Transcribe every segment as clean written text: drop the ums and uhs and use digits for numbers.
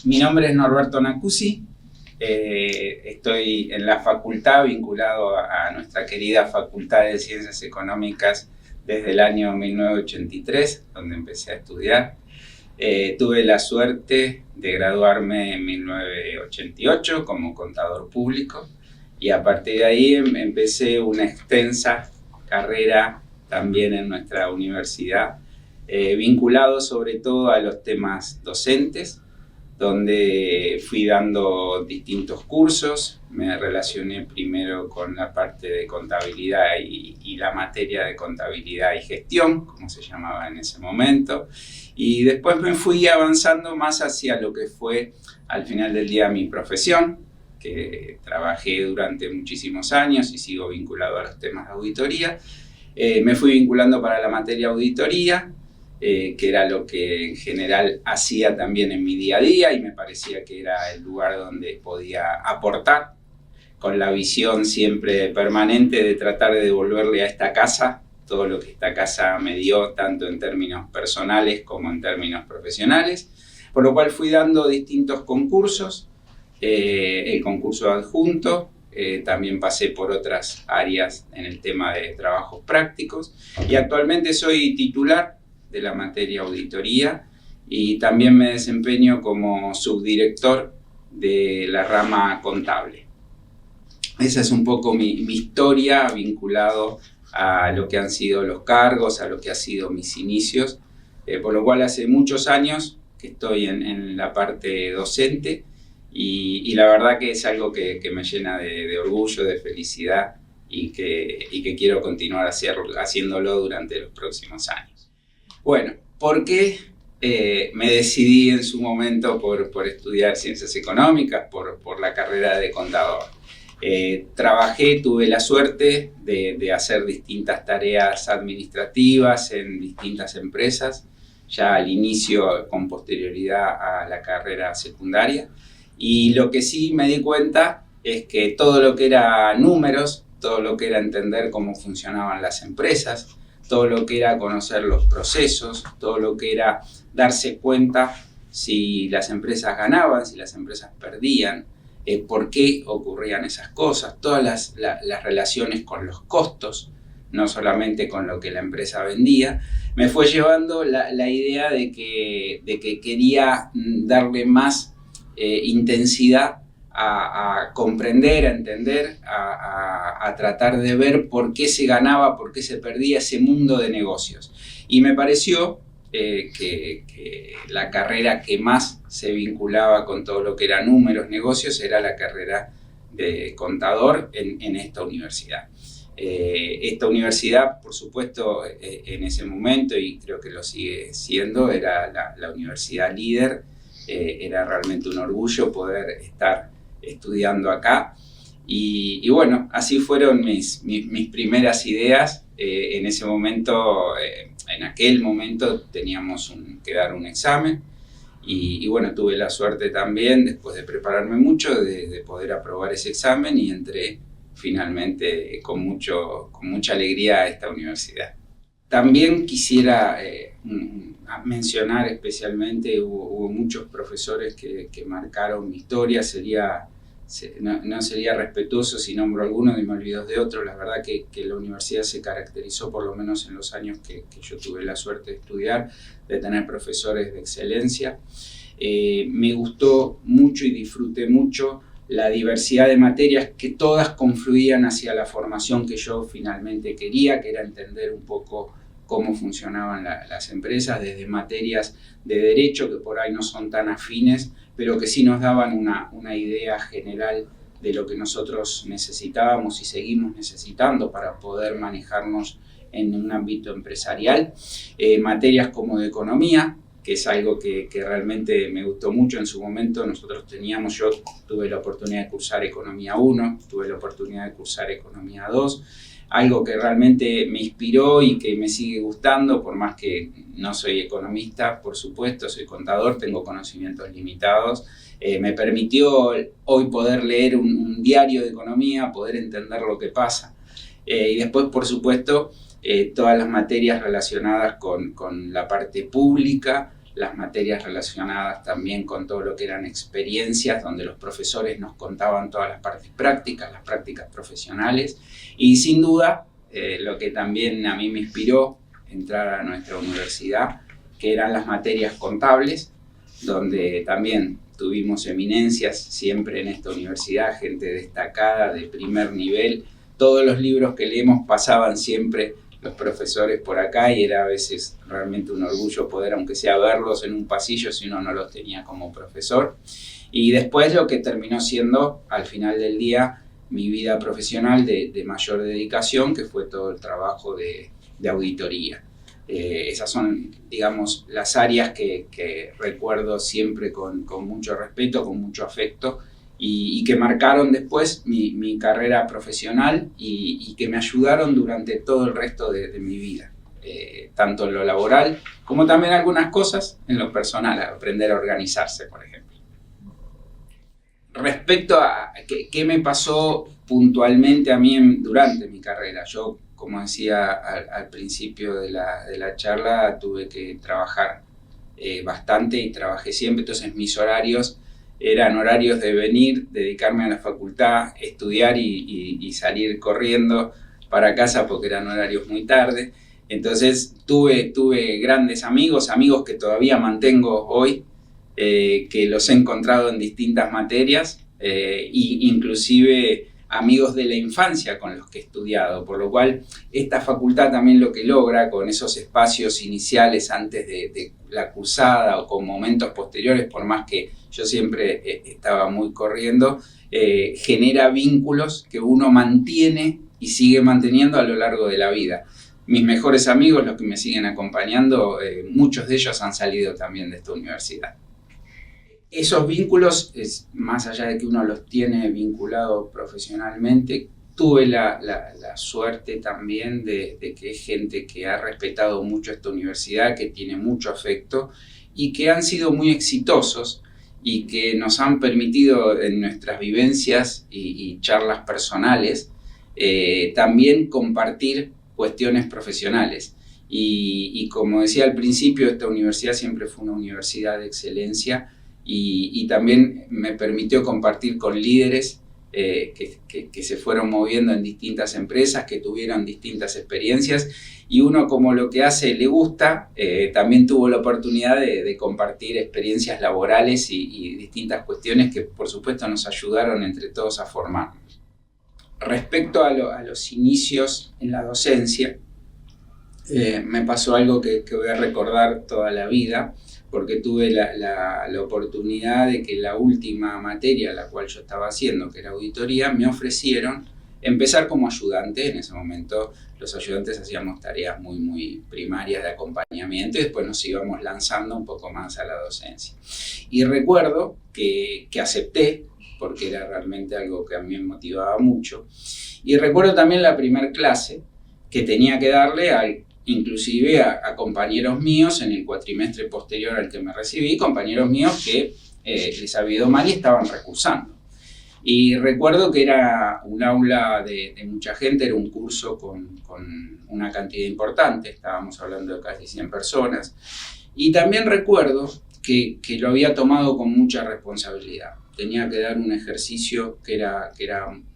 Mi nombre es Norberto Nacuzzi, estoy en la facultad vinculado a nuestra querida Facultad de Ciencias Económicas desde el año 1983, donde empecé a estudiar. Tuve la suerte de graduarme en 1988 como contador público y a partir de ahí empecé una extensa carrera también en nuestra universidad, vinculado sobre todo a los temas docentes, donde fui dando distintos cursos. Me relacioné primero con la parte de contabilidad y la materia de contabilidad y gestión, como se llamaba en ese momento, y después me fui avanzando más hacia lo que fue al final del día mi profesión, que trabajé durante muchísimos años y sigo vinculado a los temas de auditoría. Me fui vinculando para la materia auditoría, que era lo que en general hacía también en mi día a día y me parecía que era el lugar donde podía aportar, con la visión siempre permanente de tratar de devolverle a esta casa todo lo que esta casa me dio, tanto en términos personales como en términos profesionales, por lo cual fui dando distintos concursos, el concurso adjunto, también pasé por otras áreas en el tema de trabajos prácticos y actualmente soy titular de la materia auditoría y también me desempeño como subdirector de la rama contable. Esa es un poco mi historia vinculado a lo que han sido los cargos, a lo que han sido mis inicios, por lo cual hace muchos años que estoy en la parte docente y la verdad que es algo que me llena de orgullo, de felicidad y que quiero continuar haciéndolo durante los próximos años. Bueno, ¿por qué me decidí en su momento por estudiar Ciencias Económicas, por la carrera de contador? Tuve la suerte de hacer distintas tareas administrativas en distintas empresas, ya al inicio con posterioridad a la carrera secundaria. Y lo que sí me di cuenta es que todo lo que era números, todo lo que era entender cómo funcionaban las empresas, todo lo que era conocer los procesos, todo lo que era darse cuenta si las empresas ganaban, si las empresas perdían, por qué ocurrían esas cosas, todas las relaciones con los costos, no solamente con lo que la empresa vendía, me fue llevando la idea de que quería darle más intensidad a comprender, a entender, a tratar de ver por qué se ganaba, por qué se perdía ese mundo de negocios. Y me pareció que la carrera que más se vinculaba con todo lo que era números, negocios, era la carrera de contador en esta universidad. Esta universidad, por supuesto, en ese momento, y creo que lo sigue siendo, era la universidad líder. Era realmente un orgullo poder estar estudiando acá y bueno, así fueron mis primeras ideas. En ese momento, en aquel momento teníamos que dar un examen y bueno, tuve la suerte también, después de prepararme mucho, de poder aprobar ese examen y entré finalmente con mucha alegría a esta universidad. También quisiera mencionar especialmente, hubo muchos profesores que marcaron mi historia. No sería respetuoso si nombro algunos y me olvido de otros. La verdad que la universidad se caracterizó, por lo menos en los años que yo tuve la suerte de estudiar, de tener profesores de excelencia. Me gustó mucho y disfruté mucho la diversidad de materias que todas confluían hacia la formación que yo finalmente quería, que era entender un poco cómo funcionaban las empresas, desde materias de derecho que por ahí no son tan afines, pero que sí nos daban una idea general de lo que nosotros necesitábamos y seguimos necesitando para poder manejarnos en un ámbito empresarial. Materias como de economía, que es algo que realmente me gustó mucho en su momento. Yo tuve la oportunidad de cursar Economía 1, tuve la oportunidad de cursar Economía 2, algo que realmente me inspiró y que me sigue gustando, por más que no soy economista, por supuesto, soy contador, tengo conocimientos limitados. Me permitió hoy poder leer un diario de economía, poder entender lo que pasa. Y después, por supuesto, todas las materias relacionadas con la parte pública, las materias relacionadas también con todo lo que eran experiencias, donde los profesores nos contaban todas las partes prácticas, las prácticas profesionales, y sin duda lo que también a mí me inspiró entrar a nuestra universidad, que eran las materias contables, donde también tuvimos eminencias siempre en esta universidad, gente destacada de primer nivel. Todos los libros que leemos pasaban siempre los profesores por acá y era a veces realmente un orgullo poder, aunque sea verlos en un pasillo, si uno no los tenía como profesor. Y después lo que terminó siendo, al final del día, mi vida profesional de mayor dedicación, que fue todo el trabajo de auditoría. Esas son, digamos, las áreas que recuerdo siempre con mucho respeto, con mucho afecto, y que marcaron después mi carrera profesional y que me ayudaron durante todo el resto de mi vida, tanto en lo laboral como también algunas cosas en lo personal, a aprender a organizarse, por ejemplo. Respecto a qué me pasó puntualmente a mí durante mi carrera, yo, como decía al principio de la charla, tuve que trabajar bastante y trabajé siempre, entonces mis horarios eran horarios de venir, dedicarme a la facultad, estudiar y salir corriendo para casa porque eran horarios muy tarde. Entonces tuve grandes amigos que todavía mantengo hoy, que los he encontrado en distintas materias, inclusive amigos de la infancia con los que he estudiado, por lo cual esta facultad también lo que logra con esos espacios iniciales antes de la cursada o con momentos posteriores, por más que yo siempre estaba muy corriendo, genera vínculos que uno mantiene y sigue manteniendo a lo largo de la vida. Mis mejores amigos, los que me siguen acompañando, muchos de ellos han salido también de esta universidad. Esos vínculos, más allá de que uno los tiene vinculados profesionalmente, tuve la suerte también de que es gente que ha respetado mucho esta universidad, que tiene mucho afecto y que han sido muy exitosos y que nos han permitido en nuestras vivencias y charlas personales también compartir cuestiones profesionales. Y como decía al principio, esta universidad siempre fue una universidad de excelencia y también me permitió compartir con líderes que se fueron moviendo en distintas empresas, que tuvieron distintas experiencias, y uno, como lo que hace le gusta, también tuvo la oportunidad de compartir experiencias laborales y distintas cuestiones que por supuesto nos ayudaron entre todos a formarnos. Respecto a los inicios en la docencia, me pasó algo que voy a recordar toda la vida, porque tuve la oportunidad de que la última materia la cual yo estaba haciendo, que era auditoría, me ofrecieron empezar como ayudante. En ese momento los ayudantes hacíamos tareas muy primarias de acompañamiento y después nos íbamos lanzando un poco más a la docencia. Y recuerdo que acepté, porque era realmente algo que a mí me motivaba mucho. Y recuerdo también la primera clase que tenía que darle inclusive a compañeros míos en el cuatrimestre posterior al que me recibí, compañeros míos que les había ido mal y estaban recursando. Y recuerdo que era un aula de mucha gente, era un curso con una cantidad importante, estábamos hablando de casi 100 personas, y también recuerdo que lo había tomado con mucha responsabilidad. Tenía que dar un ejercicio que era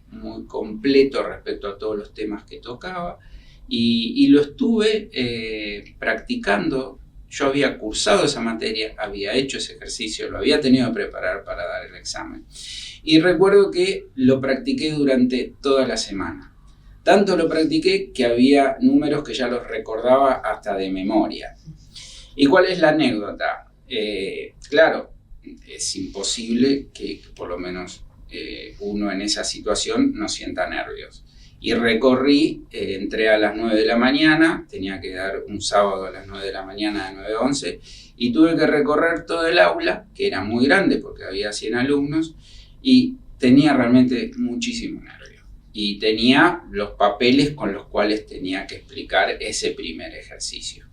muy completo respecto a todos los temas que tocaba, y lo estuve practicando. Yo había cursado esa materia, había hecho ese ejercicio, lo había tenido que preparar para dar el examen. Y recuerdo que lo practiqué durante toda la semana. Tanto lo practiqué que había números que ya los recordaba hasta de memoria. ¿Y cuál es la anécdota? Claro, es imposible que por lo menos uno en esa situación no sienta nervios. Y recorrí, entré a las 9 de la mañana, tenía que dar un sábado a las 9 de la mañana, de 9 a 11, y tuve que recorrer todo el aula, que era muy grande porque había 100 alumnos, y tenía realmente muchísimo nervio. Y tenía los papeles con los cuales tenía que explicar ese primer ejercicio.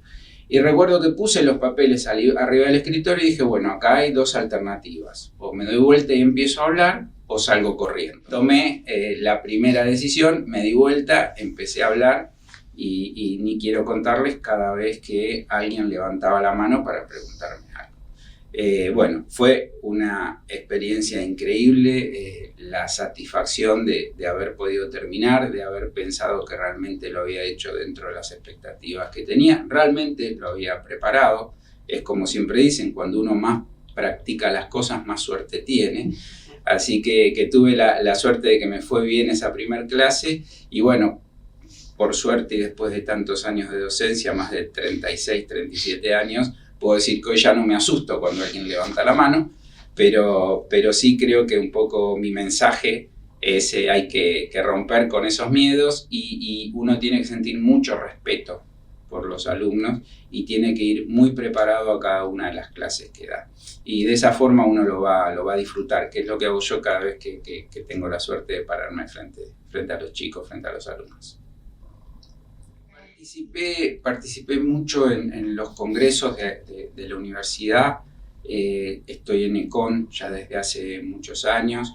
Y recuerdo que puse los papeles arriba del escritorio y dije, bueno, acá hay dos alternativas. O me doy vuelta y empiezo a hablar, o salgo corriendo. Tomé la primera decisión, me di vuelta, empecé a hablar y ni quiero contarles cada vez que alguien levantaba la mano para preguntarme algo. Bueno, fue una experiencia increíble, la satisfacción de haber podido terminar, de haber pensado que realmente lo había hecho dentro de las expectativas que tenía, realmente lo había preparado. Es como siempre dicen, cuando uno más practica las cosas, más suerte tiene. Así que tuve la suerte de que me fue bien esa primera clase y bueno, por suerte y después de tantos años de docencia, más de 36, 37 años, puedo decir que hoy ya no me asusto cuando alguien levanta la mano, pero sí creo que un poco mi mensaje es hay que romper con esos miedos y uno tiene que sentir mucho respeto por los alumnos y tiene que ir muy preparado a cada una de las clases que da. Y de esa forma uno lo va a disfrutar, que es lo que hago yo cada vez que tengo la suerte de pararme frente a los chicos, frente a los alumnos. Participé mucho en los congresos de la universidad. Estoy en ECON ya desde hace muchos años.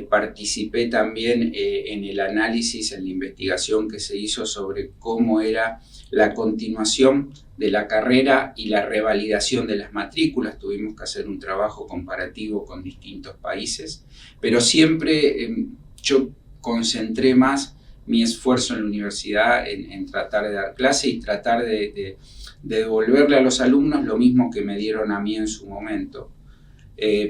Participé también en el análisis, en la investigación que se hizo sobre cómo era la continuación de la carrera y la revalidación de las matrículas. Tuvimos que hacer un trabajo comparativo con distintos países, pero siempre yo concentré más mi esfuerzo en la universidad en tratar de dar clase y tratar de devolverle a los alumnos lo mismo que me dieron a mí en su momento.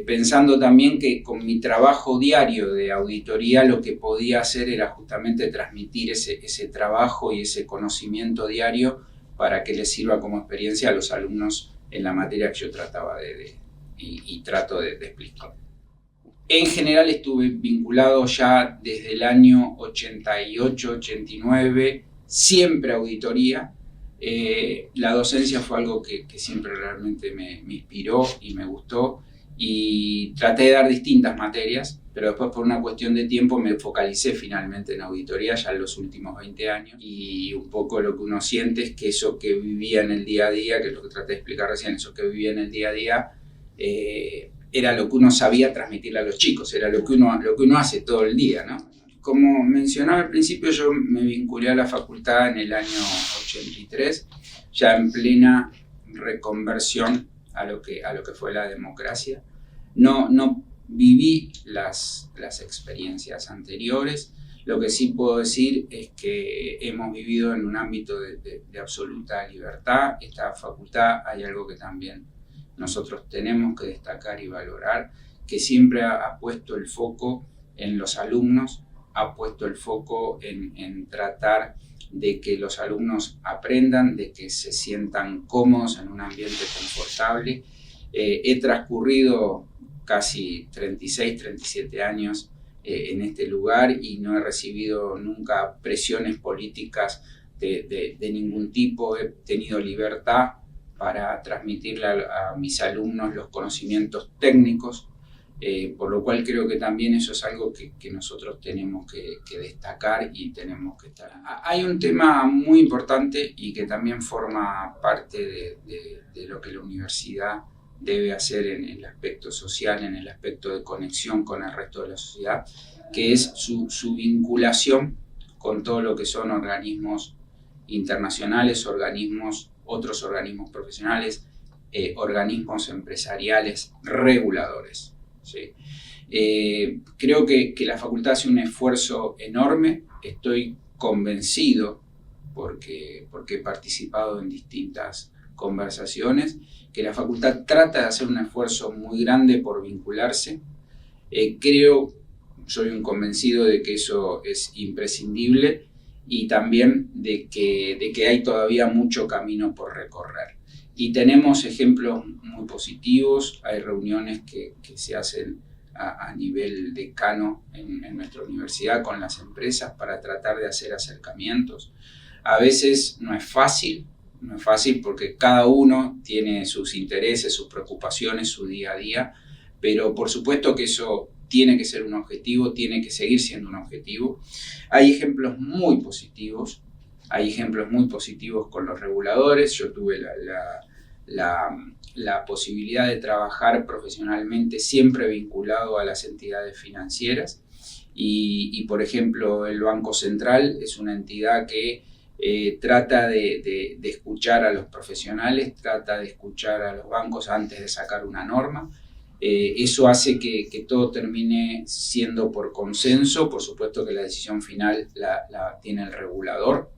Pensando también que con mi trabajo diario de auditoría lo que podía hacer era justamente transmitir ese trabajo y ese conocimiento diario para que les sirva como experiencia a los alumnos en la materia que yo trataba y trato de explicar. En general estuve vinculado ya desde el año 88, 89, siempre a auditoría. La docencia fue algo que siempre realmente me inspiró y me gustó y traté de dar distintas materias, pero después por una cuestión de tiempo me focalicé finalmente en auditoría ya en los últimos 20 años y un poco lo que uno siente es que eso que vivía en el día a día, que es lo que traté de explicar recién, eso que vivía en el día a día, era lo que uno sabía transmitirle a los chicos, era lo que uno hace todo el día, ¿no? Como mencionaba al principio, yo me vinculé a la facultad en el año 83, ya en plena reconversión a lo que fue la democracia. No viví las experiencias anteriores. Lo que sí puedo decir es que hemos vivido en un ámbito de absoluta libertad. Esta facultad, hay algo que también nosotros tenemos que destacar y valorar, que siempre ha puesto el foco en los alumnos, ha puesto el foco en tratar de que los alumnos aprendan, de que se sientan cómodos en un ambiente confortable. He transcurrido casi 36, 37 años en este lugar y no he recibido nunca presiones políticas de ningún tipo. He tenido libertad para transmitirle a mis alumnos los conocimientos técnicos, por lo cual creo que también eso es algo que nosotros tenemos que destacar y tenemos que estar. Hay un tema muy importante y que también forma parte de lo que la universidad debe hacer en el aspecto social, en el aspecto de conexión con el resto de la sociedad, que es su vinculación con todo lo que son organismos internacionales, otros organismos profesionales, organismos empresariales, reguladores. ¿Sí? Creo que la facultad hace un esfuerzo enorme, estoy convencido, porque he participado en distintas conversaciones, que la facultad trata de hacer un esfuerzo muy grande por vincularse. Soy un convencido de que eso es imprescindible y también de que hay todavía mucho camino por recorrer. Y tenemos ejemplos muy positivos, hay reuniones que se hacen a nivel decano en nuestra universidad con las empresas para tratar de hacer acercamientos. A veces no es fácil porque cada uno tiene sus intereses, sus preocupaciones, su día a día, pero por supuesto que eso tiene que ser un objetivo, tiene que seguir siendo un objetivo. Hay ejemplos muy positivos con los reguladores. Yo tuve la posibilidad de trabajar profesionalmente siempre vinculado a las entidades financieras y por ejemplo, el Banco Central es una entidad que trata de escuchar a los profesionales, trata de escuchar a los bancos antes de sacar una norma. Eso hace que todo termine siendo por consenso. Por supuesto que la decisión final la tiene el regulador,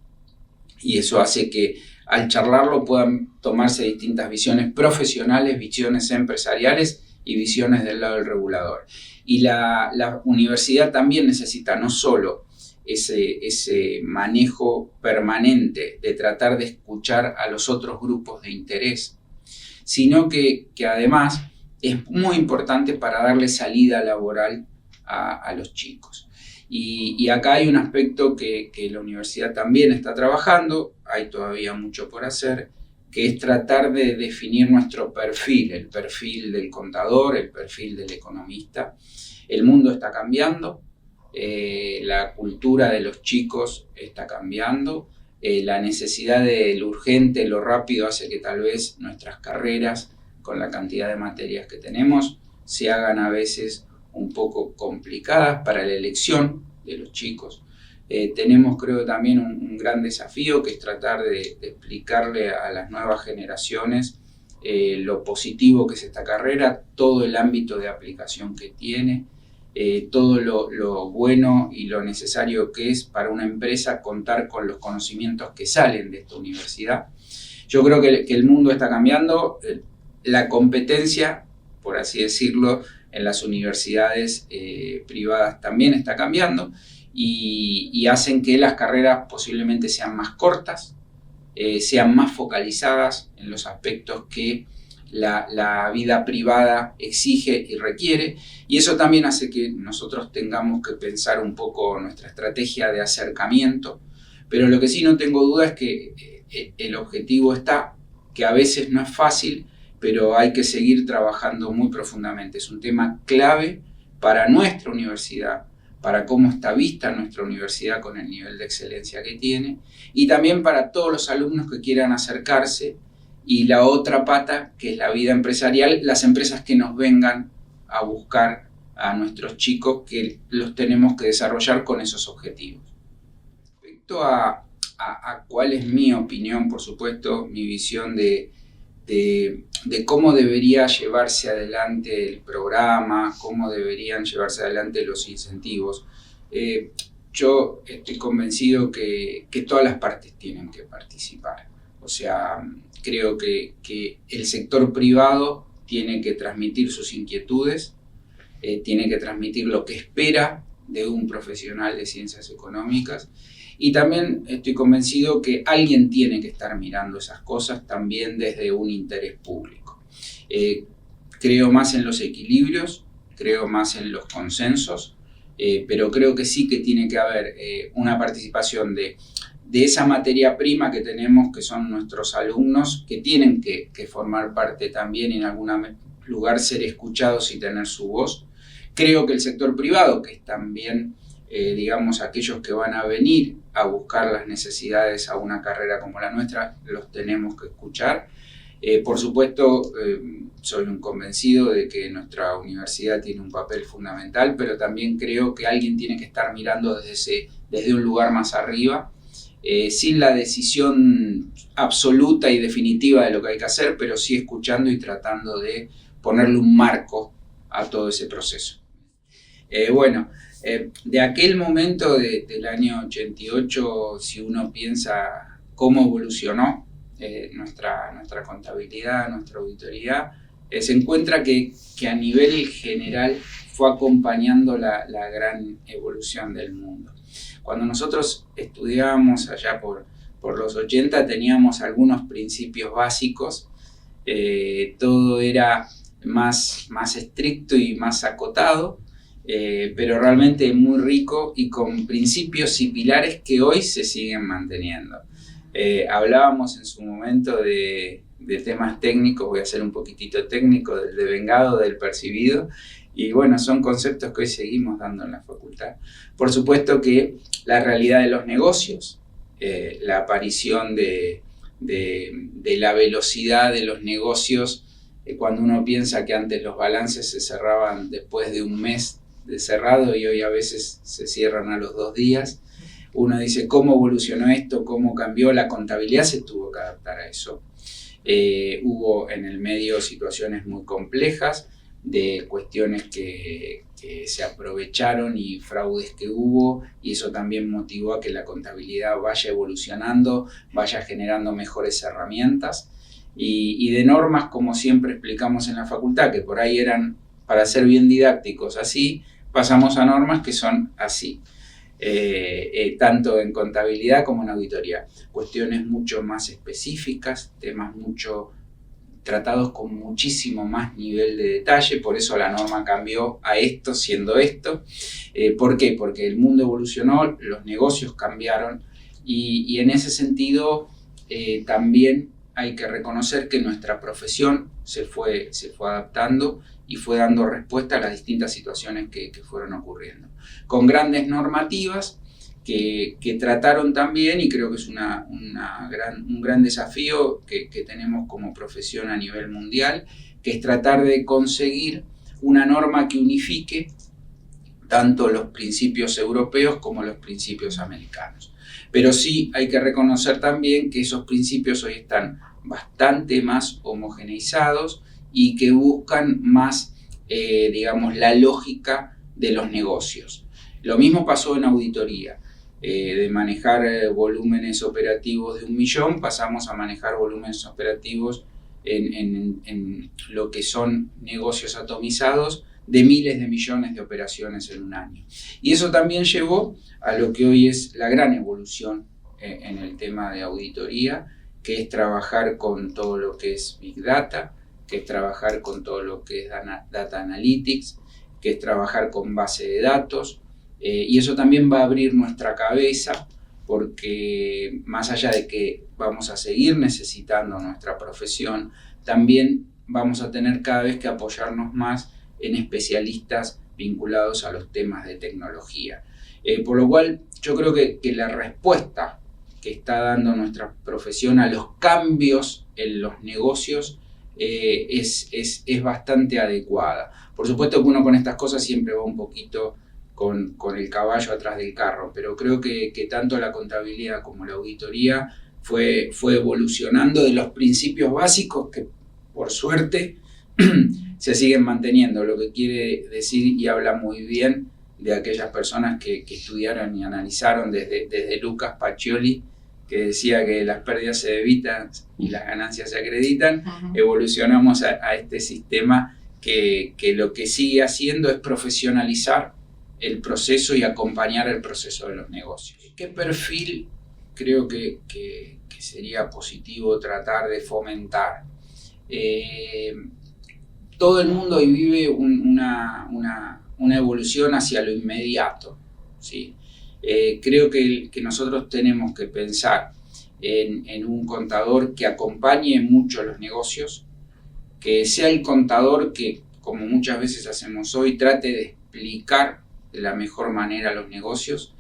y eso hace que al charlarlo puedan tomarse distintas visiones profesionales, visiones empresariales y visiones del lado del regulador. Y la universidad también necesita no solo ese manejo permanente de tratar de escuchar a los otros grupos de interés, sino que además es muy importante para darle salida laboral a los chicos. Y acá hay un aspecto que la universidad también está trabajando, hay todavía mucho por hacer, que es tratar de definir nuestro perfil, el perfil del contador, el perfil del economista. El mundo está cambiando, la cultura de los chicos está cambiando, la necesidad de lo urgente, lo rápido hace que tal vez nuestras carreras, con la cantidad de materias que tenemos, se hagan a veces un poco complicadas para la elección de los chicos. Tenemos, creo, también un gran desafío, que es tratar de explicarle a las nuevas generaciones lo positivo que es esta carrera, todo el ámbito de aplicación que tiene, todo lo bueno y lo necesario que es para una empresa contar con los conocimientos que salen de esta universidad. Yo creo que el mundo está cambiando, la competencia, por así decirlo, en las universidades privadas también está cambiando, y hacen que las carreras posiblemente sean más cortas, sean más focalizadas en los aspectos que la vida privada exige y requiere, y eso también hace que nosotros tengamos que pensar un poco nuestra estrategia de acercamiento. Pero lo que sí no tengo duda es que el objetivo está, que a veces no es fácil, pero hay que seguir trabajando muy profundamente. Es un tema clave para nuestra universidad, para cómo está vista nuestra universidad con el nivel de excelencia que tiene, y también para todos los alumnos que quieran acercarse. Y la otra pata, que es la vida empresarial, las empresas que nos vengan a buscar a nuestros chicos, que los tenemos que desarrollar con esos objetivos. Respecto a cuál es mi opinión, por supuesto, mi visión de cómo debería llevarse adelante el programa, cómo deberían llevarse adelante los incentivos. Yo estoy convencido que todas las partes tienen que participar. O sea, creo que el sector privado tiene que transmitir sus inquietudes, tiene que transmitir lo que espera de un profesional de ciencias económicas, y también estoy convencido que alguien tiene que estar mirando esas cosas también desde un interés público. Creo más en los equilibrios, creo más en los consensos, pero creo que sí que tiene que haber una participación de esa materia prima que tenemos, que son nuestros alumnos, que tienen que formar parte también, en algún lugar ser escuchados y tener su voz. Creo que el sector privado, que es también, digamos, aquellos que van a venir a buscar las necesidades a una carrera como la nuestra, los tenemos que escuchar. Por supuesto, soy un convencido de que nuestra universidad tiene un papel fundamental, pero también creo que alguien tiene que estar mirando desde un lugar más arriba, sin la decisión absoluta y definitiva de lo que hay que hacer, pero sí escuchando y tratando de ponerle un marco a todo ese proceso. De aquel momento del año 88, si uno piensa cómo evolucionó nuestra contabilidad, nuestra auditoría, se encuentra que a nivel general fue acompañando la gran evolución del mundo. Cuando nosotros estudiábamos allá por los 80, teníamos algunos principios básicos, todo era más estricto y más acotado, pero realmente muy rico y con principios y pilares que hoy se siguen manteniendo. Hablábamos en su momento de temas técnicos, voy a ser un poquitito técnico, del devengado, del percibido, y bueno, son conceptos que hoy seguimos dando en la facultad. Por supuesto que la realidad de los negocios, la aparición de la velocidad de los negocios, cuando uno piensa que antes los balances se cerraban después de un mes de cerrado y hoy a veces se cierran a los 2 días. uno dice cómo evolucionó esto, cómo cambió, la contabilidad se tuvo que adaptar a eso. Hubo en el medio situaciones muy complejas de cuestiones que se aprovecharon y fraudes que hubo, y eso también motivó a que la contabilidad vaya evolucionando, vaya generando mejores herramientas y de normas, como siempre explicamos en la facultad, que por ahí eran para ser bien didácticos así, pasamos a normas que son así. Tanto en contabilidad como en auditoría. Cuestiones mucho más específicas, temas mucho tratados con muchísimo más nivel de detalle, por eso la norma cambió a esto, siendo esto. ¿Por qué? Porque el mundo evolucionó, los negocios cambiaron y en ese sentido también hay que reconocer que nuestra profesión se fue adaptando y fue dando respuesta a las distintas situaciones que fueron ocurriendo. Con grandes normativas que trataron también, y creo que es un gran desafío que tenemos como profesión a nivel mundial, que es tratar de conseguir una norma que unifique tanto los principios europeos como los principios americanos. Pero sí hay que reconocer también que esos principios hoy están bastante más homogeneizados y que buscan más, digamos, la lógica de los negocios. Lo mismo pasó en auditoría. De manejar volúmenes operativos de 1 millón, pasamos a manejar volúmenes operativos en lo que son negocios atomizados de miles de millones de operaciones en un año. Y eso también llevó a lo que hoy es la gran evolución en el tema de auditoría, que es trabajar con todo lo que es Big Data, que es trabajar con todo lo que es Data Analytics, que es trabajar con base de datos, y eso también va a abrir nuestra cabeza, porque más allá de que vamos a seguir necesitando nuestra profesión, también vamos a tener cada vez que apoyarnos más en especialistas vinculados a los temas de tecnología. Por lo cual yo creo que la respuesta que está dando nuestra profesión a los cambios en los negocios es bastante adecuada. Por supuesto que uno con estas cosas siempre va un poquito con el caballo atrás del carro, pero creo que tanto la contabilidad como la auditoría fue evolucionando de los principios básicos que por suerte se siguen manteniendo, lo que quiere decir y habla muy bien de aquellas personas que estudiaron y analizaron desde Lucas Pacioli, que decía que las pérdidas se debitan y las ganancias se acreditan. Evolucionamos a este sistema que lo que sigue haciendo es profesionalizar el proceso y acompañar el proceso de los negocios. ¿Qué perfil creo que sería positivo tratar de fomentar? Todo el mundo hoy vive una evolución hacia lo inmediato, ¿sí? Creo que nosotros tenemos que pensar en un contador que acompañe mucho los negocios, que sea el contador que, como muchas veces hacemos hoy, trate de explicar de la mejor manera los negocios,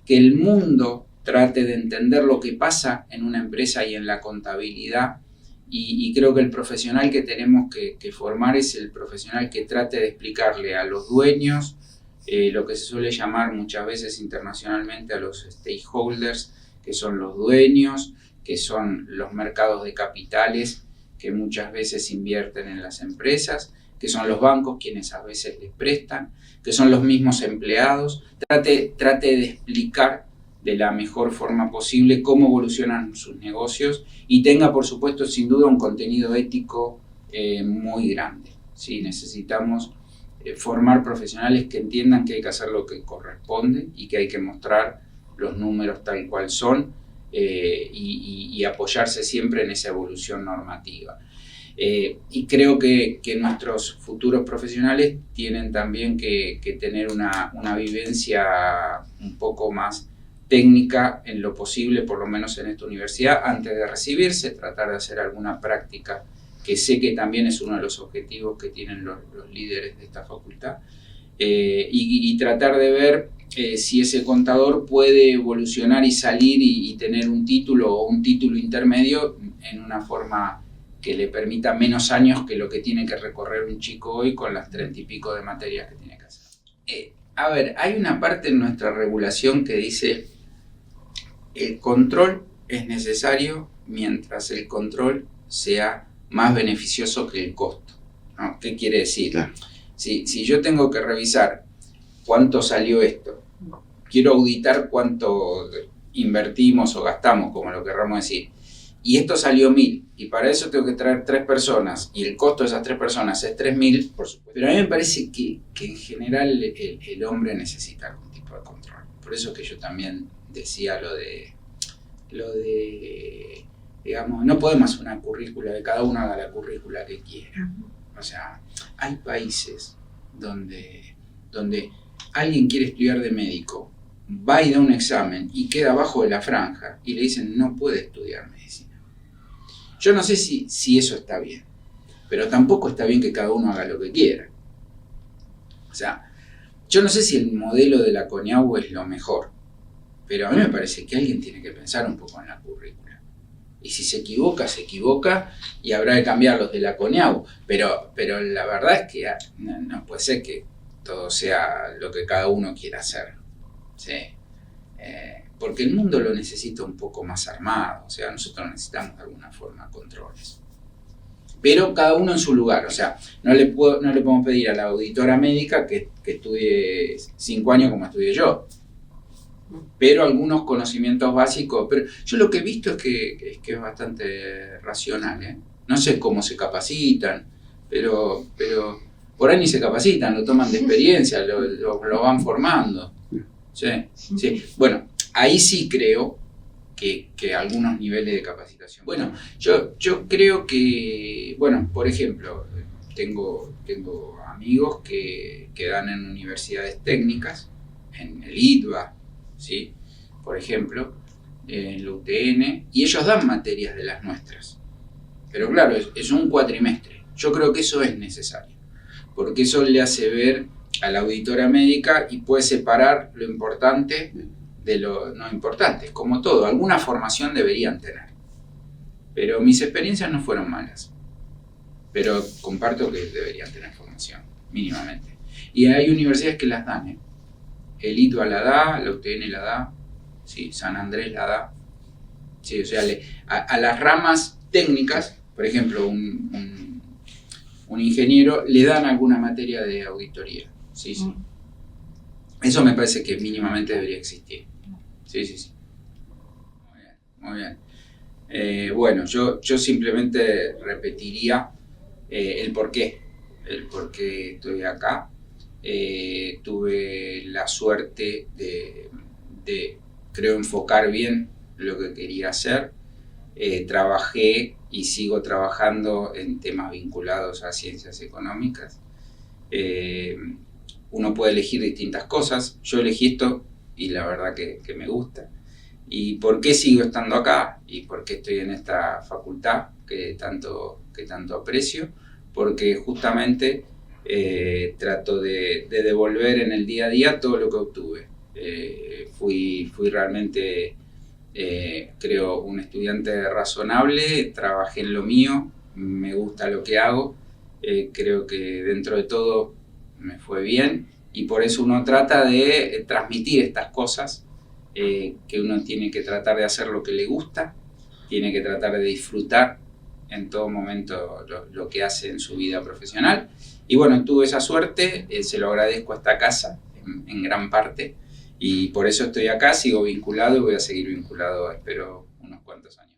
que el mundo trate de entender lo que pasa en una empresa y en la contabilidad, y creo que el profesional que tenemos que formar es el profesional que trate de explicarle a los dueños, lo que se suele llamar muchas veces internacionalmente a los stakeholders, que son los dueños, que son los mercados de capitales que muchas veces invierten en las empresas, que son los bancos quienes a veces les prestan, que son los mismos empleados. Trate de explicar de la mejor forma posible cómo evolucionan sus negocios y tenga, por supuesto, sin duda, un contenido ético muy grande. ¿Sí? Necesitamos formar profesionales que entiendan que hay que hacer lo que corresponde y que hay que mostrar los números tal cual son y apoyarse siempre en esa evolución normativa. Y creo que nuestros futuros profesionales tienen también que tener una vivencia un poco más técnica en lo posible, por lo menos en esta universidad, antes de recibirse, tratar de hacer alguna práctica, que sé que también es uno de los objetivos que tienen los líderes de esta facultad, y tratar de ver si ese contador puede evolucionar y salir y tener un título o un título intermedio en una forma que le permita menos años que lo que tiene que recorrer un chico hoy con las 30 y pico de materias que tiene que hacer. A ver, hay una parte en nuestra regulación que dice el control es necesario mientras el control sea más beneficioso que el costo, ¿no? ¿Qué quiere decir? Claro. Si yo tengo que revisar cuánto salió esto, quiero auditar cuánto invertimos o gastamos, como lo querramos decir, y esto salió 1.000, y para eso tengo que traer 3 personas, y el costo de esas 3 personas es 3.000, por supuesto. Pero a mí me parece que en general el hombre necesita algún tipo de control. Por eso que yo también decía lo de digamos, no podemos hacer una currícula, de cada uno haga la currícula que quiera. O sea, hay países donde alguien quiere estudiar de médico, va y da un examen y queda abajo de la franja y le dicen no puede estudiar medicina. Yo no sé si eso está bien, pero tampoco está bien que cada uno haga lo que quiera. O sea, yo no sé si el modelo de la CONIAU es lo mejor, pero a mí me parece que alguien tiene que pensar un poco en la currícula. Y si se equivoca y habrá que cambiar los de la CONIAU. Pero la verdad es que no puede ser que todo sea lo que cada uno quiera hacer. ¿Sí? Porque el mundo lo necesita un poco más armado. O sea, nosotros necesitamos de alguna forma controles. Pero cada uno en su lugar. O sea, no le podemos pedir a la auditora médica que estudie 5 años como estudié yo. Pero algunos conocimientos básicos. Pero yo lo que he visto es que es bastante racional, ¿eh? No sé cómo se capacitan, pero por ahí ni se capacitan, lo toman de experiencia, lo van formando. Sí. Bueno, ahí sí creo que algunos niveles de capacitación. Bueno, yo creo que, bueno, por ejemplo, tengo amigos que dan en universidades técnicas, en el ITBA, ¿sí? Por ejemplo, en la UTN, y ellos dan materias de las nuestras. Pero claro, es un cuatrimestre. Yo creo que eso es necesario, porque eso le hace ver a la auditora médica y puede separar lo importante de lo no importante. Como todo, alguna formación deberían tener. Pero mis experiencias no fueron malas. Pero comparto que deberían tener formación, mínimamente. Y hay universidades que las dan, ¿eh? El ITBA la da, la UTN la da, sí, San Andrés la da. Sí, o sea, a las ramas técnicas, por ejemplo, un ingeniero, le dan alguna materia de auditoría. Sí. Eso me parece que mínimamente debería existir. Sí. Muy bien. Bueno, yo simplemente repetiría el porqué estoy acá. Tuve la suerte de, creo, enfocar bien lo que quería hacer. Trabajé y sigo trabajando en temas vinculados a ciencias económicas. Uno puede elegir distintas cosas. Yo elegí esto y la verdad que me gusta. ¿Y por qué sigo estando acá? ¿Y por qué estoy en esta facultad que tanto aprecio? Porque justamente trato de devolver en el día a día todo lo que obtuve. Fui realmente, creo, un estudiante razonable, trabajé en lo mío, me gusta lo que hago, creo que dentro de todo me fue bien y por eso uno trata de transmitir estas cosas, que uno tiene que tratar de hacer lo que le gusta, tiene que tratar de disfrutar en todo momento lo que hace en su vida profesional. Y bueno, tuve esa suerte, se lo agradezco a esta casa en gran parte y por eso estoy acá, sigo vinculado y voy a seguir vinculado, espero, unos cuantos años.